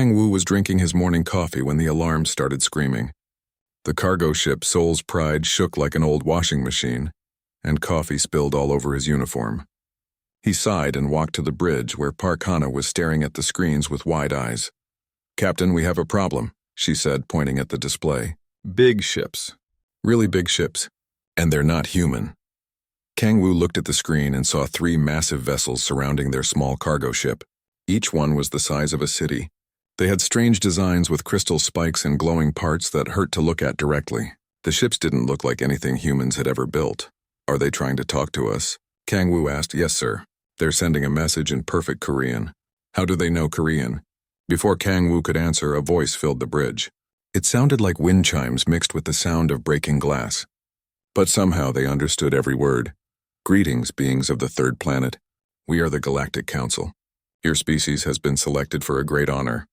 Kang Wu was drinking his morning coffee when the alarm started screaming. The cargo ship Soul's Pride shook like an old washing machine, and coffee spilled all over his uniform. He sighed and walked to the bridge where Park Hana was staring at the screens with wide eyes. "Captain, we have a problem," she said, pointing at the display. "Big ships. Really big ships. And they're not human." Kang Wu looked at the screen and saw 3 massive vessels surrounding their small cargo ship. Each one was the size of a city. They had strange designs with crystal spikes and glowing parts that hurt to look at directly. The ships didn't look like anything humans had ever built. "Are they trying to talk to us?" Kang Wu asked. "Yes, sir. They're sending a message in perfect Korean." "How do they know Korean?" Before Kang Wu could answer, a voice filled the bridge. It sounded like wind chimes mixed with the sound of breaking glass. But somehow they understood every word. "Greetings, beings of the 3rd planet. We are the Galactic Council. Your species has been selected for a great honor.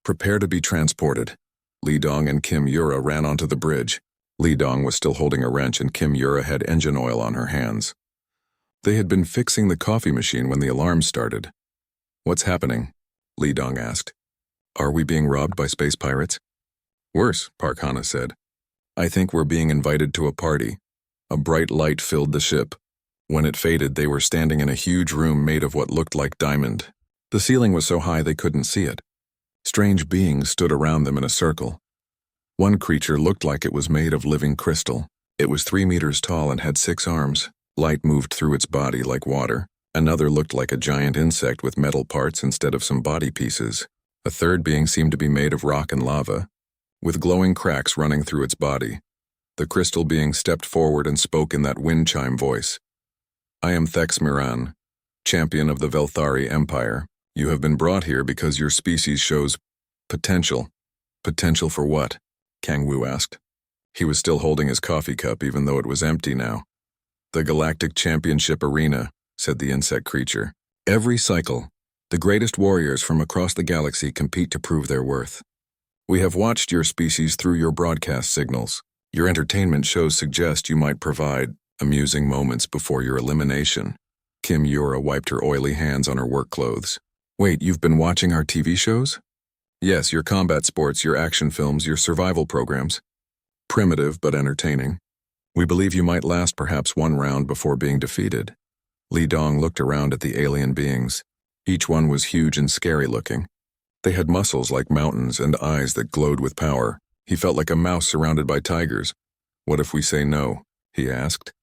Prepare to be transported." Li Dong and Kim Yura ran onto the bridge. Li Dong was still holding a wrench and Kim Yura had engine oil on her hands. They had been fixing the coffee machine when the alarm started. "What's happening?" Li Dong asked. "Are we being robbed by space pirates?" "Worse," Park Hana said. "I think we're being invited to a party." A bright light filled the ship. When it faded, they were standing in a huge room made of what looked like diamond. The ceiling was so high they couldn't see it. Strange beings stood around them in a circle. One creature looked like it was made of living crystal. It was 3 meters tall and had 6 arms. Light moved through its body like water. Another looked like a giant insect with metal parts instead of some body pieces. A third being seemed to be made of rock and lava, with glowing cracks running through its body. The crystal being stepped forward and spoke in that wind chime voice. "I am Thex Miran, champion of the Velthari Empire. You have been brought here because your species shows potential." "Potential for what?" Kang Wu asked. He was still holding his coffee cup even though it was empty now. "The Galactic Championship Arena," said the insect creature. "Every cycle, the greatest warriors from across the galaxy compete to prove their worth. We have watched your species through your broadcast signals. Your entertainment shows suggest you might provide amusing moments before your elimination." Kim Yura wiped her oily hands on her work clothes. "Wait, you've been watching our TV shows?" "Yes, your combat sports, your action films, your survival programs. Primitive but entertaining. We believe you might last perhaps 1 round before being defeated." Li Dong looked around at the alien beings. Each one was huge and scary looking. They had muscles like mountains and eyes that glowed with power. He felt like a mouse surrounded by tigers. "What if we say no?" he asked.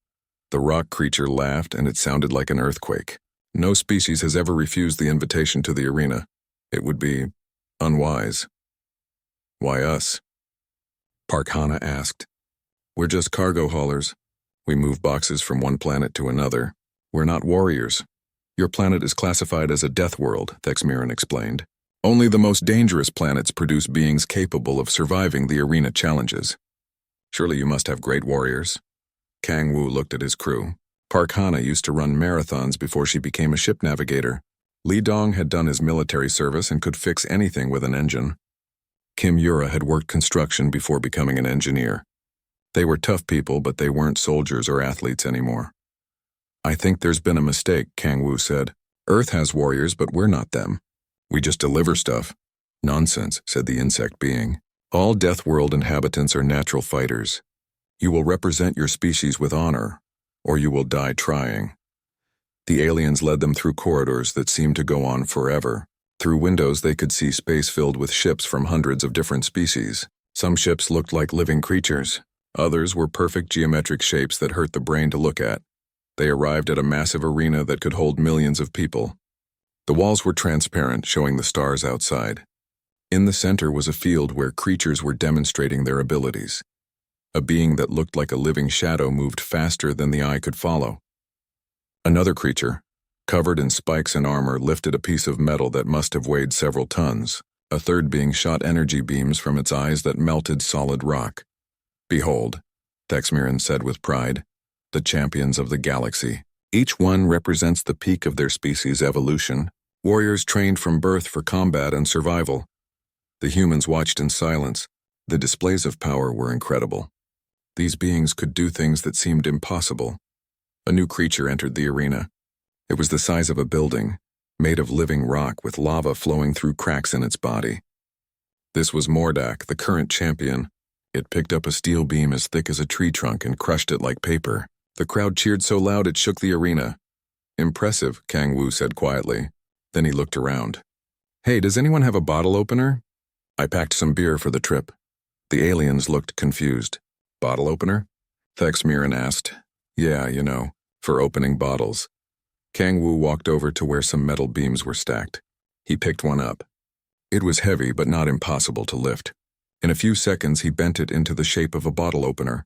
The rock creature laughed and it sounded like an earthquake. "No species has ever refused the invitation to the arena. It would be unwise." "Why us?" Park Hana asked. "We're just cargo haulers. We move boxes from one planet to another. We're not warriors." "Your planet is classified as a death world," Thex Miran explained. "Only the most dangerous planets produce beings capable of surviving the arena challenges. Surely you must have great warriors." Kang Wu looked at his crew. Park Hana used to run marathons before she became a ship navigator. Li Dong had done his military service and could fix anything with an engine. Kim Yura had worked construction before becoming an engineer. They were tough people, but they weren't soldiers or athletes anymore. "I think there's been a mistake," Kang Wu said. "Earth has warriors, but we're not them. We just deliver stuff." "Nonsense," said the insect being. "All Death World inhabitants are natural fighters. You will represent your species with honor, or you will die trying." The aliens led them through corridors that seemed to go on forever. Through windows they could see space filled with ships from hundreds of different species. Some ships looked like living creatures. Others were perfect geometric shapes that hurt the brain to look at. They arrived at a massive arena that could hold millions of people. The walls were transparent, showing the stars outside. In the center was a field where creatures were demonstrating their abilities. A being that looked like a living shadow moved faster than the eye could follow. Another creature, covered in spikes and armor, lifted a piece of metal that must have weighed several tons. A third being shot energy beams from its eyes that melted solid rock. "Behold," Thex Miran said with pride, "the champions of the galaxy. Each one represents the peak of their species' evolution, warriors trained from birth for combat and survival." The humans watched in silence. The displays of power were incredible. These beings could do things that seemed impossible. A new creature entered the arena. It was the size of a building, made of living rock with lava flowing through cracks in its body. This was Mordak, the current champion. It picked up a steel beam as thick as a tree trunk and crushed it like paper. The crowd cheered so loud it shook the arena. "Impressive," Kang Wu said quietly. Then he looked around. "Hey, does anyone have a bottle opener?" "I packed some beer for the trip." The aliens looked confused. "Bottle opener?" Thexmiran asked. "Yeah, for opening bottles." Kang Wu walked over to where some metal beams were stacked. He picked one up. It was heavy but not impossible to lift. In a few seconds he bent it into the shape of a bottle opener.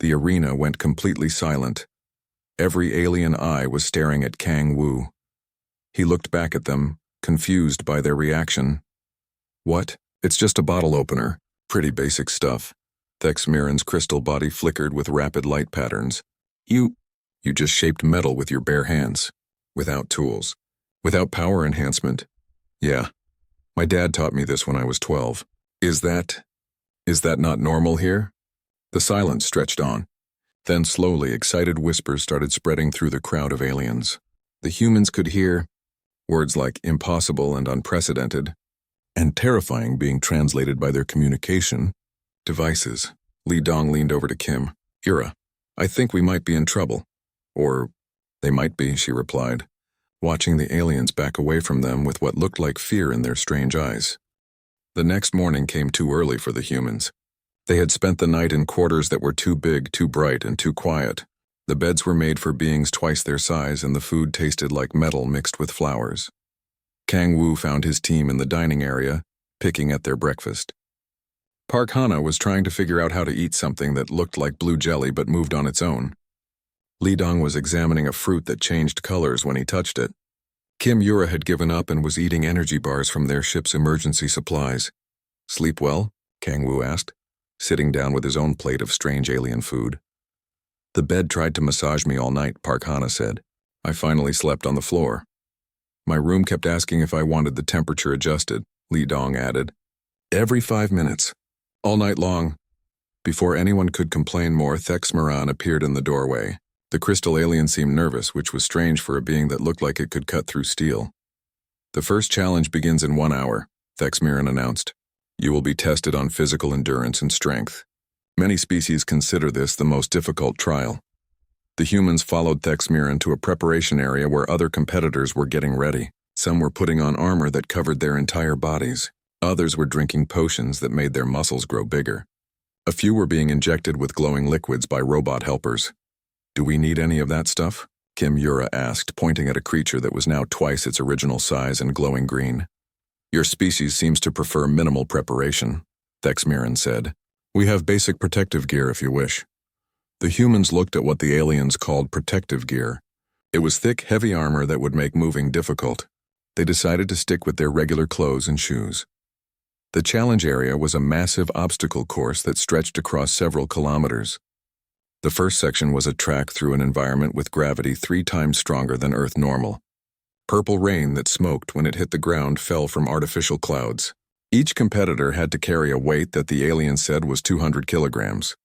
The arena went completely silent. Every alien eye was staring at Kang Wu. He looked back at them, confused by their reaction. "What? It's just a bottle opener. Pretty basic stuff." Thexmiran's crystal body flickered with rapid light patterns. You just shaped metal with your bare hands. Without tools. Without power enhancement. Yeah. My dad taught me this when I was 12. Is that not normal here?" The silence stretched on. Then slowly, excited whispers started spreading through the crowd of aliens. The humans could hear words like impossible and unprecedented, and terrifying being translated by their communication devices. Li Dong leaned over to Kim. "Yura, I think we might be in trouble." "Or they might be," she replied, watching the aliens back away from them with what looked like fear in their strange eyes. The next morning came too early for the humans. They had spent the night in quarters that were too big, too bright, and too quiet. The beds were made for beings twice their size, and the food tasted like metal mixed with flowers. Kang Wu found his team in the dining area, picking at their breakfast. Park Hana was trying to figure out how to eat something that looked like blue jelly but moved on its own. Li Dong was examining a fruit that changed colors when he touched it. Kim Yura had given up and was eating energy bars from their ship's emergency supplies. "Sleep well?" Kang Wu asked, sitting down with his own plate of strange alien food. "The bed tried to massage me all night," Park Hana said. "I finally slept on the floor." "My room kept asking if I wanted the temperature adjusted," Li Dong added. "Every 5 minutes. All night long." Before anyone could complain more, Thexmiran appeared in the doorway. The crystal alien seemed nervous, which was strange for a being that looked like it could cut through steel. "The first challenge begins in 1 hour," Thexmiran announced. "You will be tested on physical endurance and strength. Many species consider this the most difficult trial." The humans followed Thexmiran to a preparation area where other competitors were getting ready. Some were putting on armor that covered their entire bodies. Others were drinking potions that made their muscles grow bigger. A few were being injected with glowing liquids by robot helpers. "Do we need any of that stuff?" Kim Yura asked, pointing at a creature that was now twice its original size and glowing green. "Your species seems to prefer minimal preparation," Thexmiran said. "We have basic protective gear if you wish." The humans looked at what the aliens called protective gear. It was thick, heavy armor that would make moving difficult. They decided to stick with their regular clothes and shoes. The challenge area was a massive obstacle course that stretched across several kilometers. The first section was a track through an environment with gravity 3 times stronger than Earth normal. Purple rain that smoked when it hit the ground fell from artificial clouds. Each competitor had to carry a weight that the alien said was 200 kilograms.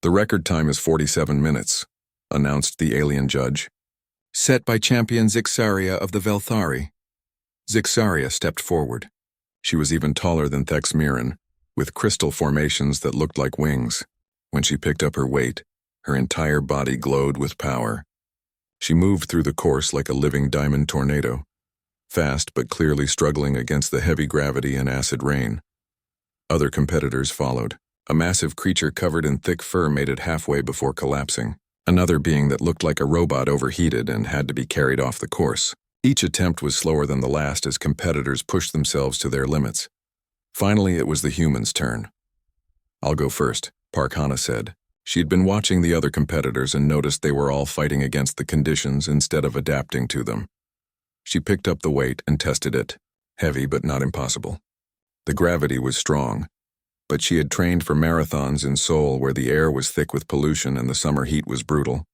"The record time is 47 minutes, announced the alien judge. "Set by champion Zixaria of the Velthari." Zixaria stepped forward. She was even taller than Thexmiran, with crystal formations that looked like wings. When she picked up her weight, her entire body glowed with power. She moved through the course like a living diamond tornado, fast but clearly struggling against the heavy gravity and acid rain. Other competitors followed. A massive creature covered in thick fur made it halfway before collapsing. Another being that looked like a robot overheated and had to be carried off the course. Each attempt was slower than the last as competitors pushed themselves to their limits. Finally, it was the humans' turn. "I'll go first," Park Hana said. She had been watching the other competitors and noticed they were all fighting against the conditions instead of adapting to them. She picked up the weight and tested it, heavy but not impossible. The gravity was strong, but she had trained for marathons in Seoul where the air was thick with pollution and the summer heat was brutal.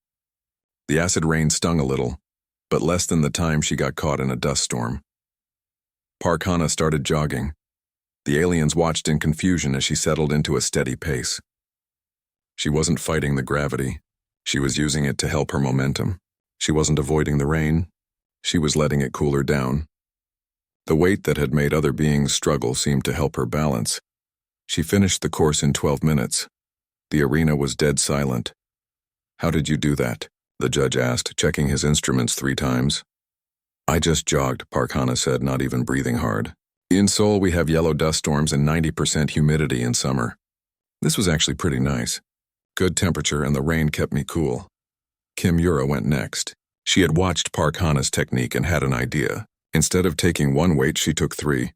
The acid rain stung a little, but less than the time she got caught in a dust storm. Park Hana started jogging. The aliens watched in confusion as she settled into a steady pace. She wasn't fighting the gravity. She was using it to help her momentum. She wasn't avoiding the rain. She was letting it cool her down. The weight that had made other beings struggle seemed to help her balance. She finished the course in 12 minutes. The arena was dead silent. "How did you do that?" the judge asked, checking his instruments 3 times. "I just jogged," Parkhana said, not even breathing hard. "In Seoul, we have yellow dust storms and 90% humidity in summer. This was actually pretty nice. Good temperature and the rain kept me cool." Kim Yura went next. She had watched Parkhana's technique and had an idea. Instead of taking 1 weight, she took 3.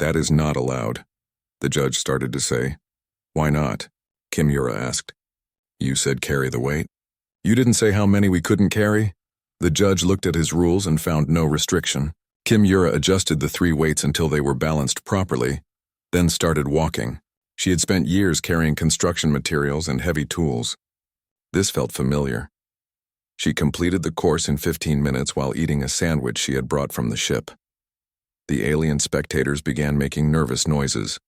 "That is not allowed," the judge started to say. "Why not?" Kim Yura asked. "You said carry the weight. You didn't say how many we couldn't carry?" The judge looked at his rules and found no restriction. Kim Yura adjusted the 3 weights until they were balanced properly, then started walking. She had spent years carrying construction materials and heavy tools. This felt familiar. She completed the course in 15 minutes while eating a sandwich she had brought from the ship. The alien spectators began making nervous noises.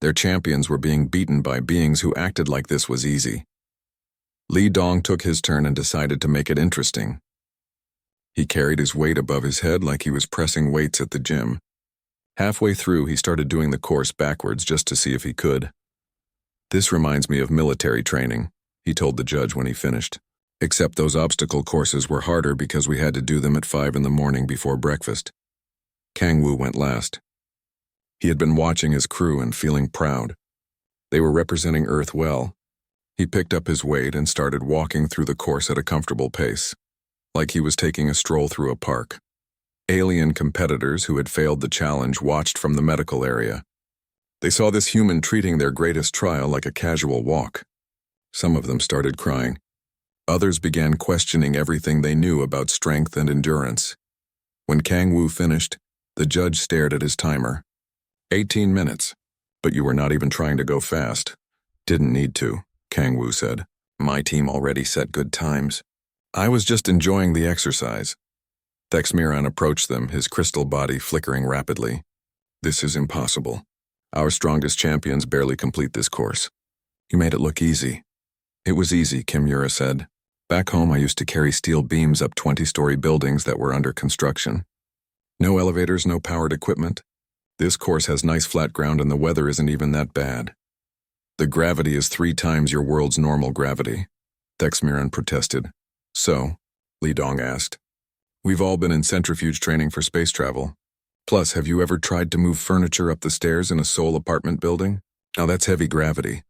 Their champions were being beaten by beings who acted like this was easy. Li Dong took his turn and decided to make it interesting. He carried his weight above his head like he was pressing weights at the gym. Halfway through, he started doing the course backwards just to see if he could. "This reminds me of military training," he told the judge when he finished. "Except those obstacle courses were harder because we had to do them at 5 in the morning before breakfast." Kang Wu went last. He had been watching his crew and feeling proud. They were representing Earth well. He picked up his weight and started walking through the course at a comfortable pace, like he was taking a stroll through a park. Alien competitors who had failed the challenge watched from the medical area. They saw this human treating their greatest trial like a casual walk. Some of them started crying. Others began questioning everything they knew about strength and endurance. When Kang Wu finished, the judge stared at his timer. 18 minutes. "But you were not even trying to go fast." "Didn't need to," Kang Wu said. "My team already set good times. I was just enjoying the exercise." Thexmiran approached them, his crystal body flickering rapidly. "This is impossible. Our strongest champions barely complete this course. You made it look easy." "It was easy," Kim Yura said. "Back home, I used to carry steel beams up 20-story buildings that were under construction. No elevators, no powered equipment. This course has nice flat ground and the weather isn't even that bad. The gravity is 3 times your world's normal gravity," Thexmiran protested. "So?" Li Dong asked. "We've all been in centrifuge training for space travel. Plus, have you ever tried to move furniture up the stairs in a Seoul apartment building? Now that's heavy gravity."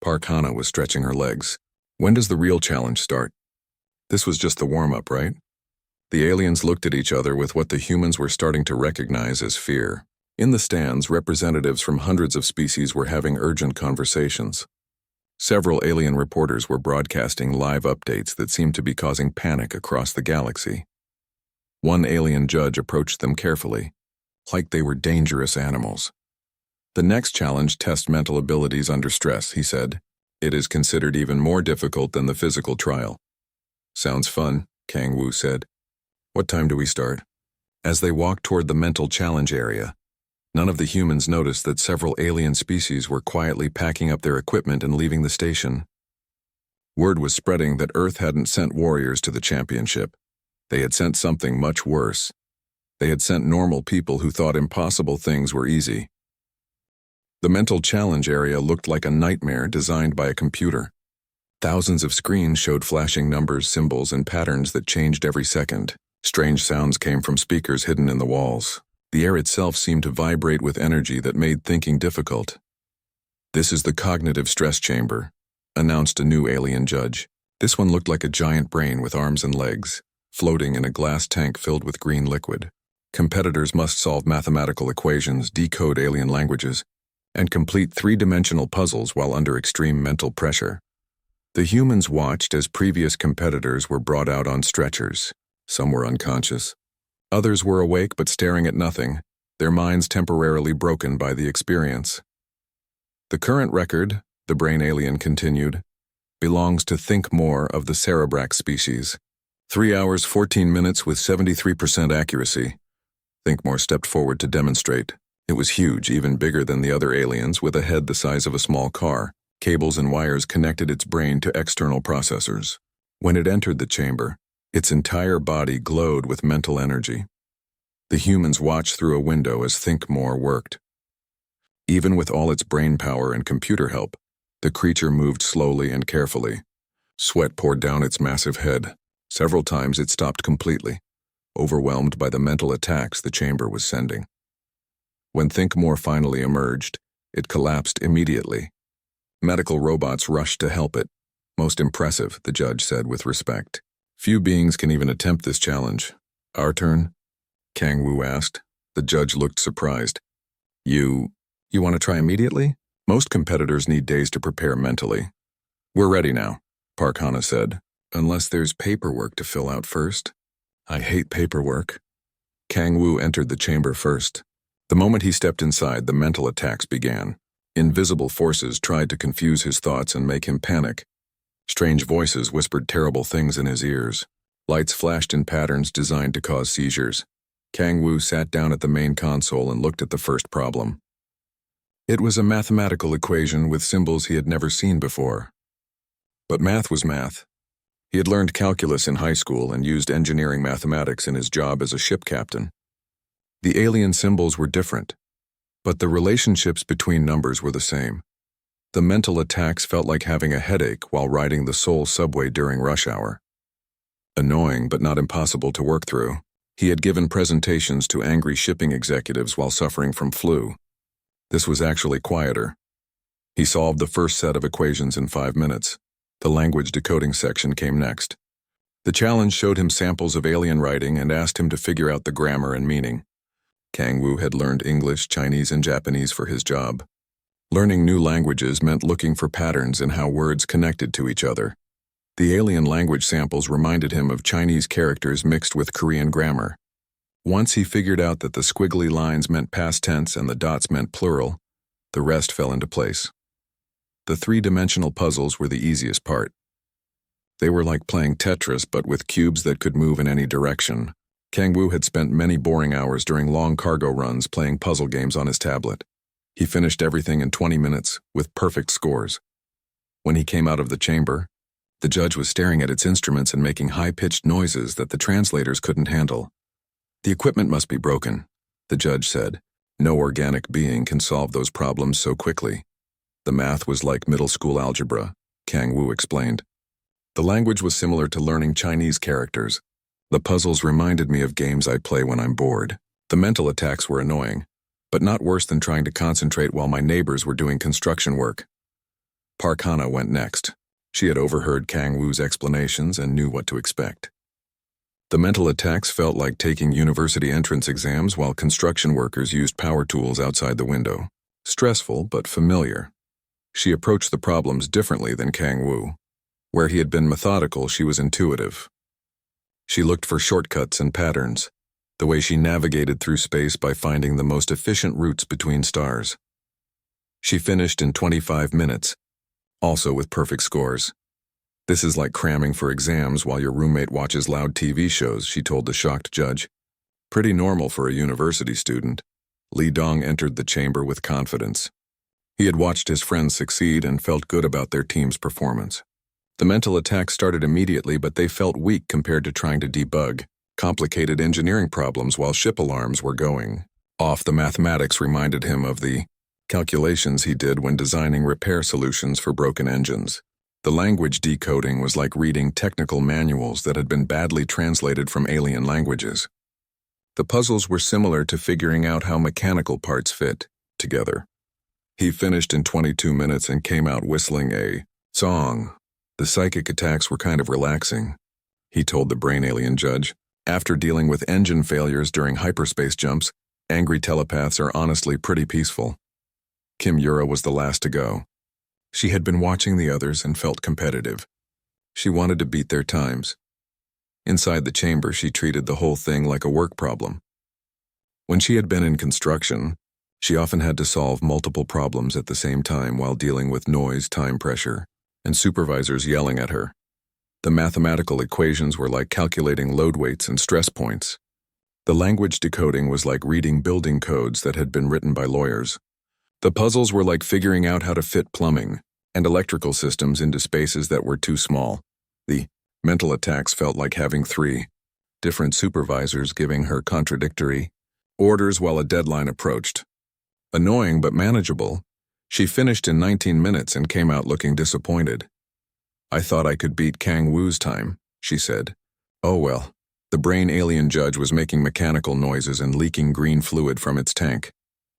Parkhana was stretching her legs. "When does the real challenge start?" This was just the warm-up, right? The aliens looked at each other with what the humans were starting to recognize as fear. In the stands, representatives from hundreds of species were having urgent conversations. Several alien reporters were broadcasting live updates that seemed to be causing panic across the galaxy. One alien judge approached them carefully, like they were dangerous animals. "The next challenge tests mental abilities under stress," he said. "It is considered even more difficult than the physical trial." "Sounds fun," Kang Wu said. "What time do we start?" As they walked toward the mental challenge area, none of the humans noticed that several alien species were quietly packing up their equipment and leaving the station. Word was spreading that Earth hadn't sent warriors to the championship. They had sent something much worse. They had sent normal people who thought impossible things were easy. The mental challenge area looked like a nightmare designed by a computer. Thousands of screens showed flashing numbers, symbols, and patterns that changed every second. Strange sounds came from speakers hidden in the walls. The air itself seemed to vibrate with energy that made thinking difficult. "This is the cognitive stress chamber," announced a new alien judge. This one looked like a giant brain with arms and legs, floating in a glass tank filled with green liquid. Competitors must solve mathematical equations, decode alien languages, and complete 3-dimensional puzzles while under extreme mental pressure. The humans watched as previous competitors were brought out on stretchers. Some were unconscious. Others were awake but staring at nothing, their minds temporarily broken by the experience. "The current record," the brain alien continued, "belongs to Think More of the Cerebrax species. 3 hours, 14 minutes with 73% accuracy. Think More stepped forward to demonstrate. It was huge, even bigger than the other aliens, with a head the size of a small car. Cables and wires connected its brain to external processors. When it entered the chamber, its entire body glowed with mental energy. The humans watched through a window as Think More worked. Even with all its brain power and computer help, the creature moved slowly and carefully. Sweat poured down its massive head. Several times it stopped completely, overwhelmed by the mental attacks the chamber was sending. When Think More finally emerged, it collapsed immediately. Medical robots rushed to help it. Most impressive, the judge said with respect. Few beings can even attempt this challenge. Our turn? Kang Wu asked. The judge looked surprised. You want to try immediately? Most competitors need days to prepare mentally. We're ready now, Park Hana said, unless there's paperwork to fill out first. I hate paperwork. Kang Wu entered the chamber first. The moment he stepped inside, the mental attacks began. Invisible forces tried to confuse his thoughts and make him panic. Strange voices whispered terrible things in his ears. Lights flashed in patterns designed to cause seizures. Kang Wu sat down at the main console and looked at the first problem. It was a mathematical equation with symbols he had never seen before. But math was math. He had learned calculus in high school and used engineering mathematics in his job as a ship captain. The alien symbols were different, but the relationships between numbers were the same. The mental attacks felt like having a headache while riding the Seoul subway during rush hour. Annoying but not impossible to work through. He had given presentations to angry shipping executives while suffering from flu. This was actually quieter. He solved the first set of equations in 5 minutes. The language decoding section came next. The challenge showed him samples of alien writing and asked him to figure out the grammar and meaning. Kang Wu had learned English, Chinese, and Japanese for his job. Learning new languages meant looking for patterns in how words connected to each other. The alien language samples reminded him of Chinese characters mixed with Korean grammar. Once he figured out that the squiggly lines meant past tense and the dots meant plural, the rest fell into place. The three-dimensional puzzles were the easiest part. They were like playing Tetris but with cubes that could move in any direction. Kang Wu had spent many boring hours during long cargo runs playing puzzle games on his tablet. He finished everything in 20 minutes, with perfect scores. When he came out of the chamber, the judge was staring at its instruments and making high-pitched noises that the translators couldn't handle. The equipment must be broken, the judge said. No organic being can solve those problems so quickly. The math was like middle school algebra, Kang Wu explained. The language was similar to learning Chinese characters. The puzzles reminded me of games I play when I'm bored. The mental attacks were annoying, but not worse than trying to concentrate while my neighbors were doing construction work. Park Hana went next. She had overheard Kang Wu's explanations and knew what to expect. The mental attacks felt like taking university entrance exams while construction workers used power tools outside the window. Stressful, but familiar. She approached the problems differently than Kang Wu. Where he had been methodical, she was intuitive. She looked for shortcuts and patterns, the way she navigated through space by finding the most efficient routes between stars. She finished in 25 minutes, also with perfect scores. This is like cramming for exams while your roommate watches loud TV shows, she told the shocked judge. Pretty normal for a university student. Li Dong entered the chamber with confidence. He had watched his friends succeed and felt good about their team's performance. The mental attacks started immediately, but they felt weak compared to trying to debug complicated engineering problems while ship alarms were going off. The mathematics reminded him of the calculations he did when designing repair solutions for broken engines. The language decoding was like reading technical manuals that had been badly translated from alien languages. The puzzles were similar to figuring out how mechanical parts fit together. He finished in 22 minutes and came out whistling a song. The psychic attacks were kind of relaxing, he told the brain alien judge. After dealing with engine failures during hyperspace jumps, angry telepaths are honestly pretty peaceful. Kim Yura was the last to go. She had been watching the others and felt competitive. She wanted to beat their times. Inside the chamber, she treated the whole thing like a work problem. When she had been in construction, she often had to solve multiple problems at the same time while dealing with noise, time pressure, and supervisors yelling at her. The mathematical equations were like calculating load weights and stress points. The language decoding was like reading building codes that had been written by lawyers. The puzzles were like figuring out how to fit plumbing and electrical systems into spaces that were too small. The mental attacks felt like having 3 different supervisors giving her contradictory orders while a deadline approached. Annoying but manageable, she finished in 19 minutes and came out looking disappointed. "I thought I could beat Kang Wu's time," she said. "Oh well." The brain alien judge was making mechanical noises and leaking green fluid from its tank.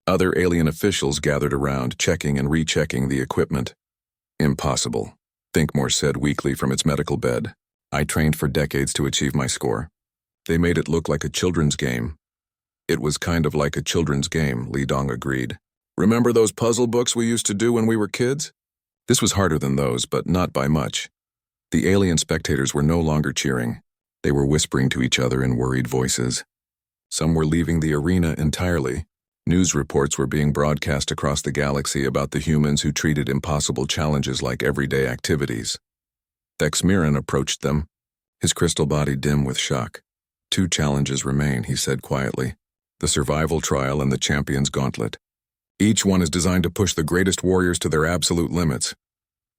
Other alien officials gathered around, checking and rechecking the equipment. "Impossible," Thinkmore said weakly from its medical bed. "I trained for decades to achieve my score. They made it look like a children's game." "It was kind of like a children's game," Li Dong agreed. "Remember those puzzle books we used to do when we were kids?" This was harder than those, but not by much. The alien spectators were no longer cheering. They were whispering to each other in worried voices. Some were leaving the arena entirely. News reports were being broadcast across the galaxy about the humans who treated impossible challenges like everyday activities. Thexmiran approached them, his crystal body dim with shock. "Two challenges remain," he said quietly. "The survival trial and the champion's gauntlet. Each one is designed to push the greatest warriors to their absolute limits."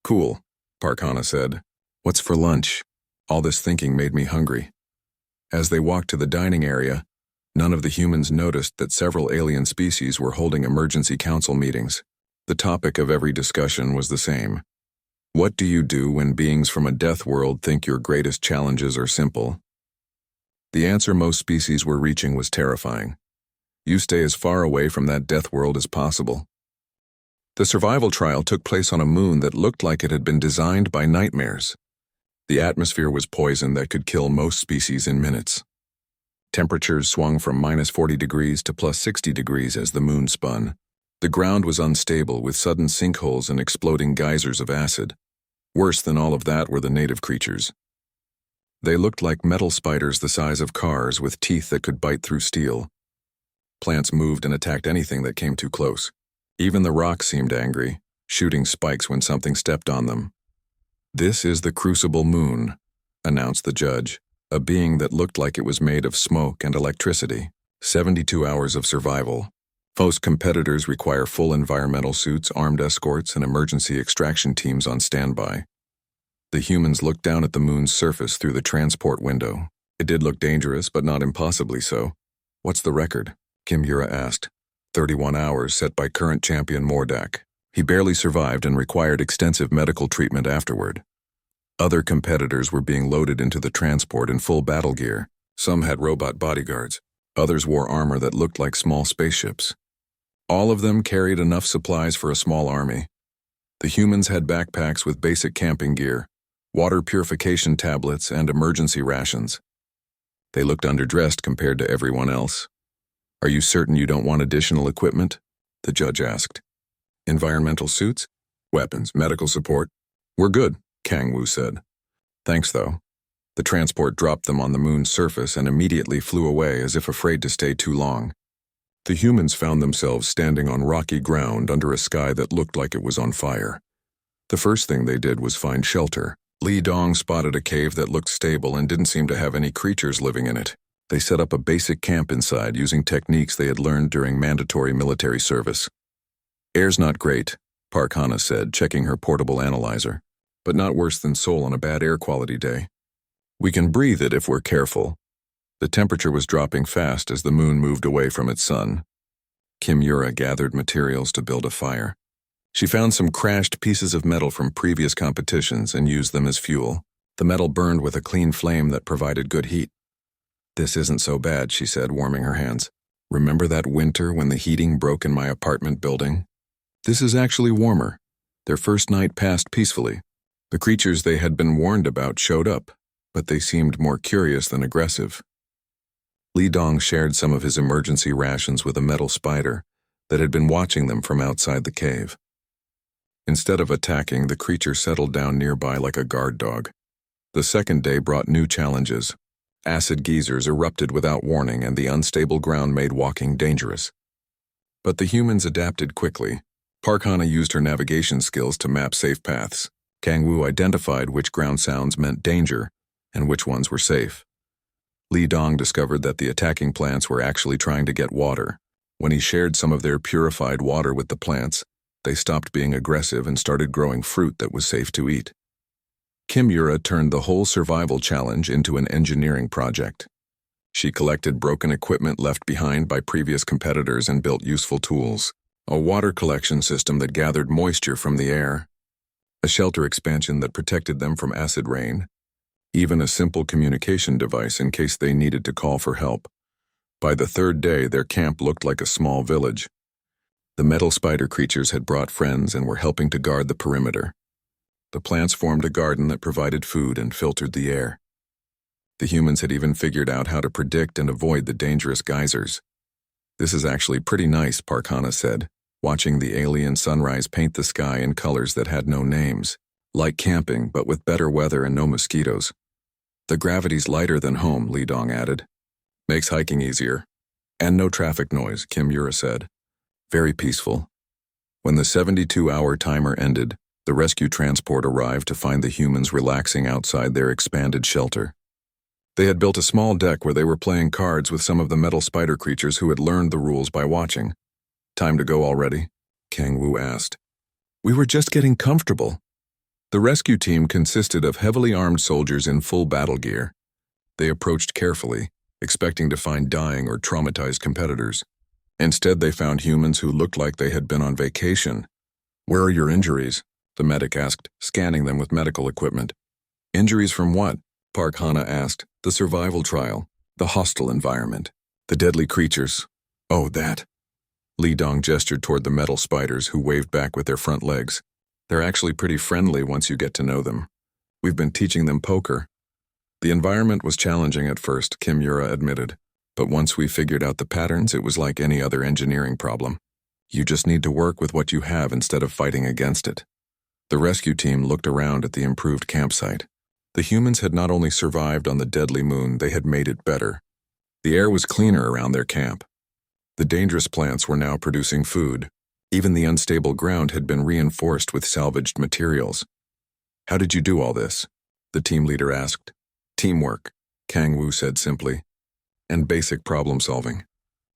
"Cool," Parkana said. "What's for lunch?" All this thinking made me hungry. As they walked to the dining area, none of the humans noticed that several alien species were holding emergency council meetings. The topic of every discussion was the same. What do you do when beings from a death world think your greatest challenges are simple? The answer most species were reaching was terrifying. You stay as far away from that death world as possible. The survival trial took place on a moon that looked like it had been designed by nightmares. The atmosphere was poison that could kill most species in minutes. Temperatures swung from -40 degrees to +60 degrees as the moon spun. The ground was unstable with sudden sinkholes and exploding geysers of acid. Worse than all of that were the native creatures. They looked like metal spiders the size of cars with teeth that could bite through steel. Plants moved and attacked anything that came too close. Even the rocks seemed angry, shooting spikes when something stepped on them. "This is the Crucible Moon," announced the judge, a being that looked like it was made of smoke and electricity. 72 hours of survival. Most competitors require full environmental suits, armed escorts, and emergency extraction teams on standby. The humans looked down at the moon's surface through the transport window. It did look dangerous, but not impossibly so. "What's the record?" Kimura asked. 31 hours set by current champion Mordak. He barely survived and required extensive medical treatment afterward. Other competitors were being loaded into the transport in full battle gear. Some had robot bodyguards. Others wore armor that looked like small spaceships. All of them carried enough supplies for a small army. The humans had backpacks with basic camping gear, water purification tablets, and emergency rations. They looked underdressed compared to everyone else. "Are you certain you don't want additional equipment?" the judge asked. "Environmental suits? Weapons, medical support? We're good," Kang Wu said. "Thanks, though." The transport dropped them on the moon's surface and immediately flew away as if afraid to stay too long. The humans found themselves standing on rocky ground under a sky that looked like it was on fire. The first thing they did was find shelter. Li Dong spotted a cave that looked stable and didn't seem to have any creatures living in it. They set up a basic camp inside using techniques they had learned during mandatory military service. "Air's not great," Parkana said, checking her portable analyzer, "but not worse than Seoul on a bad air quality day. We can breathe it if we're careful." The temperature was dropping fast as the moon moved away from its sun. Kimura gathered materials to build a fire. She found some crashed pieces of metal from previous competitions and used them as fuel. The metal burned with a clean flame that provided good heat. "This isn't so bad," she said, warming her hands. "Remember that winter when the heating broke in my apartment building? This is actually warmer." Their first night passed peacefully. The creatures they had been warned about showed up, but they seemed more curious than aggressive. Li Dong shared some of his emergency rations with a metal spider that had been watching them from outside the cave. Instead of attacking, the creature settled down nearby like a guard dog. The second day brought new challenges. Acid geysers erupted without warning, and the unstable ground made walking dangerous. But the humans adapted quickly. Parkana used her navigation skills to map safe paths. Kang Wu identified which ground sounds meant danger and which ones were safe. Li Dong discovered that the attacking plants were actually trying to get water. When he shared some of their purified water with the plants, they stopped being aggressive and started growing fruit that was safe to eat. Kimura turned the whole survival challenge into an engineering project. She collected broken equipment left behind by previous competitors and built useful tools. A water collection system that gathered moisture from the air. A shelter expansion that protected them from acid rain. Even a simple communication device in case they needed to call for help. By the third day, their camp looked like a small village. The metal spider creatures had brought friends and were helping to guard the perimeter. The plants formed a garden that provided food and filtered the air. The humans had even figured out how to predict and avoid the dangerous geysers. "This is actually pretty nice," Parkhana said, watching the alien sunrise paint the sky in colors that had no names. "Like camping, but with better weather and no mosquitoes." "The gravity's lighter than home," Li Dong added. "Makes hiking easier." "And no traffic noise," Kim Yura said. "Very peaceful." When the 72-hour timer ended, the rescue transport arrived to find the humans relaxing outside their expanded shelter. They had built a small deck where they were playing cards with some of the metal spider creatures who had learned the rules by watching. "Time to go already?" Kang Wu asked. "We were just getting comfortable." The rescue team consisted of heavily armed soldiers in full battle gear. They approached carefully, expecting to find dying or traumatized competitors. Instead, they found humans who looked like they had been on vacation. "Where are your injuries?" the medic asked, scanning them with medical equipment. "Injuries from what?" Parkhana asked. "The survival trial, the hostile environment, the deadly creatures." "Oh, that." Li Dong gestured toward the metal spiders who waved back with their front legs. "They're actually pretty friendly once you get to know them. We've been teaching them poker." "The environment was challenging at first," Kim Yura admitted. "But once we figured out the patterns, it was like any other engineering problem. You just need to work with what you have instead of fighting against it." The rescue team looked around at the improved campsite. The humans had not only survived on the deadly moon, they had made it better. The air was cleaner around their camp. The dangerous plants were now producing food. Even the unstable ground had been reinforced with salvaged materials. "How did you do all this?" the team leader asked. "Teamwork," Kang Wu said simply. "And basic problem solving."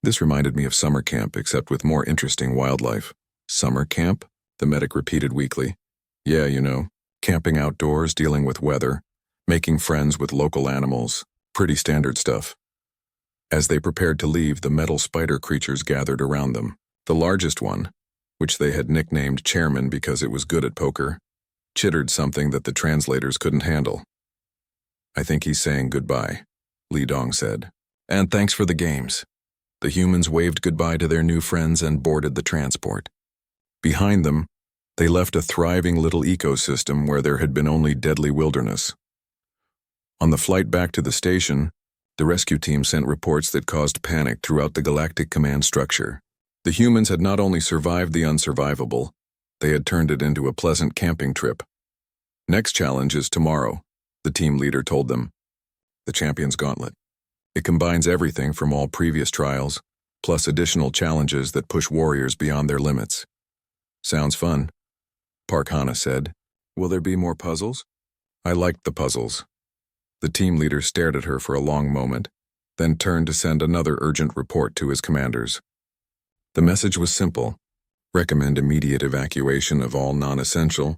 This reminded me of summer camp, except with more interesting wildlife. "Summer camp?" the medic repeated weakly. "Yeah, you know, camping outdoors, dealing with weather, making friends with local animals, pretty standard stuff." As they prepared to leave, the metal spider creatures gathered around them. The largest one, which they had nicknamed Chairman because it was good at poker, chittered something that the translators couldn't handle. "I think he's saying goodbye," Li Dong said. "And thanks for the games." The humans waved goodbye to their new friends and boarded the transport. Behind them, they left a thriving little ecosystem where there had been only deadly wilderness. On the flight back to the station, the rescue team sent reports that caused panic throughout the Galactic Command structure. The humans had not only survived the unsurvivable, they had turned it into a pleasant camping trip. "Next challenge is tomorrow," the team leader told them. "The Champion's Gauntlet. It combines everything from all previous trials, plus additional challenges that push warriors beyond their limits." "Sounds fun," Parkhana said. "Will there be more puzzles?" "I liked the puzzles." The team leader stared at her for a long moment, then turned to send another urgent report to his commanders. The message was simple: recommend immediate evacuation of all non-essential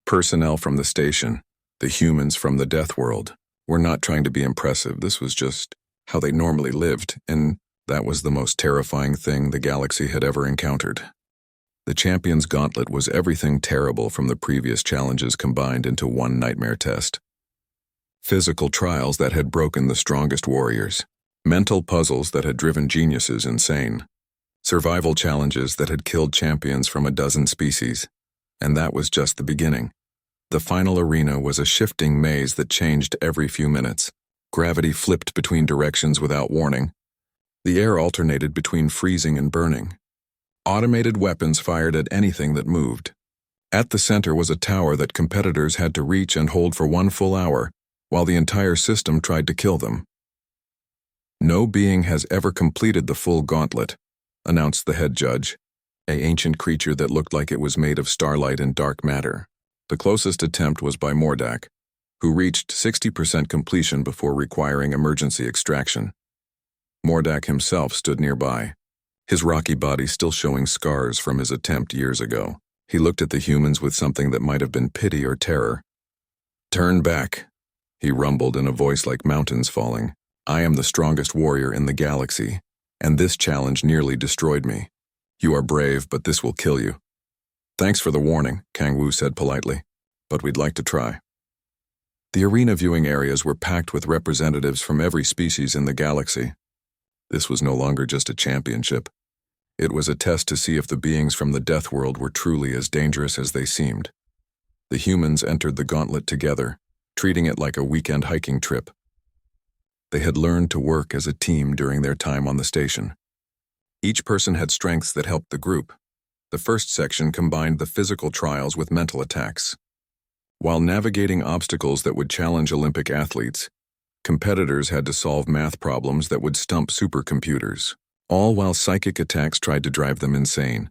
personnel from the station. The humans from the death world were not trying to be impressive. This was just how they normally lived, and that was the most terrifying thing the galaxy had ever encountered. The Champion's Gauntlet was everything terrible from the previous challenges combined into one nightmare test. Physical trials that had broken the strongest warriors. Mental puzzles that had driven geniuses insane. Survival challenges that had killed champions from a dozen species. And that was just the beginning. The final arena was a shifting maze that changed every few minutes. Gravity flipped between directions without warning. The air alternated between freezing and burning. Automated weapons fired at anything that moved. At the center was a tower that competitors had to reach and hold for 1 full hour, while the entire system tried to kill them. "No being has ever completed the full gauntlet," announced the head judge, an ancient creature that looked like it was made of starlight and dark matter. The closest attempt was by Mordak, who reached 60% completion before requiring emergency extraction. Mordak himself stood nearby, his rocky body still showing scars from his attempt years ago. He looked at the humans with something that might have been pity or terror. "Turn back," he rumbled in a voice like mountains falling. I am the strongest warrior in the galaxy, and this challenge nearly destroyed me. You are brave, but this will kill you. Thanks for the warning, Kang Wu said politely, but we'd like to try. The arena viewing areas were packed with representatives from every species in the galaxy. This was no longer just a championship. It was a test to see if the beings from the Death World were truly as dangerous as they seemed. The humans entered the gauntlet together, treating it like a weekend hiking trip. They had learned to work as a team during their time on the station. Each person had strengths that helped the group. The first section combined the physical trials with mental attacks. While navigating obstacles that would challenge Olympic athletes, competitors had to solve math problems that would stump supercomputers, all while psychic attacks tried to drive them insane.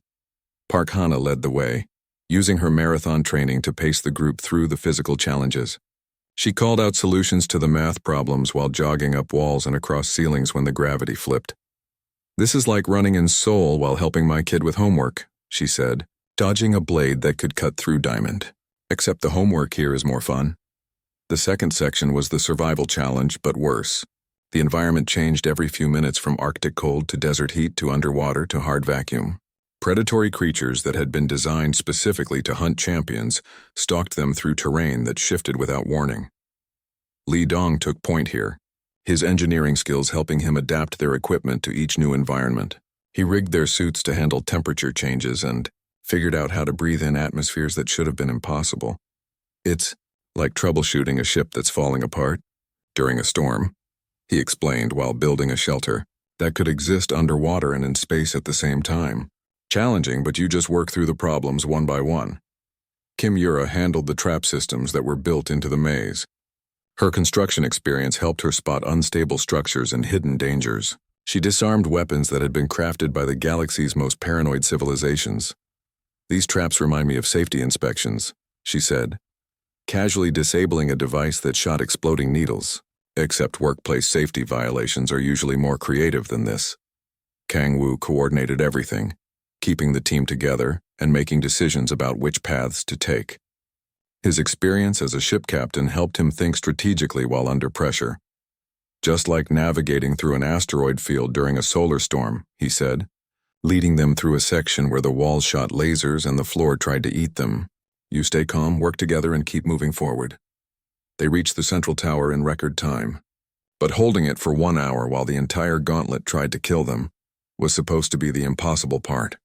Park Hana led the way, using her marathon training to pace the group through the physical challenges. She called out solutions to the math problems while jogging up walls and across ceilings when the gravity flipped. "This is like running in Seoul while helping my kid with homework," she said, dodging a blade that could cut through diamond. "Except the homework here is more fun." The second section was the survival challenge, but worse. The environment changed every few minutes from Arctic cold to desert heat to underwater to hard vacuum. Predatory creatures that had been designed specifically to hunt champions stalked them through terrain that shifted without warning. Li Dong took point here, his engineering skills helping him adapt their equipment to each new environment. He rigged their suits to handle temperature changes and figured out how to breathe in atmospheres that should have been impossible. "It's like troubleshooting a ship that's falling apart during a storm," he explained while building a shelter that could exist underwater and in space at the same time. "Challenging, but you just work through the problems one by one." Kim Yura handled the trap systems that were built into the maze. Her construction experience helped her spot unstable structures and hidden dangers. She disarmed weapons that had been crafted by the galaxy's most paranoid civilizations. "These traps remind me of safety inspections," she said, casually disabling a device that shot exploding needles. "Except workplace safety violations are usually more creative than this." Kang Wu coordinated everything, keeping the team together and making decisions about which paths to take. His experience as a ship captain helped him think strategically while under pressure. "Just like navigating through an asteroid field during a solar storm," he said, leading them through a section where the walls shot lasers and the floor tried to eat them. "You stay calm, work together, and keep moving forward." They reached the central tower in record time, but holding it for 1 hour while the entire gauntlet tried to kill them was supposed to be the impossible part.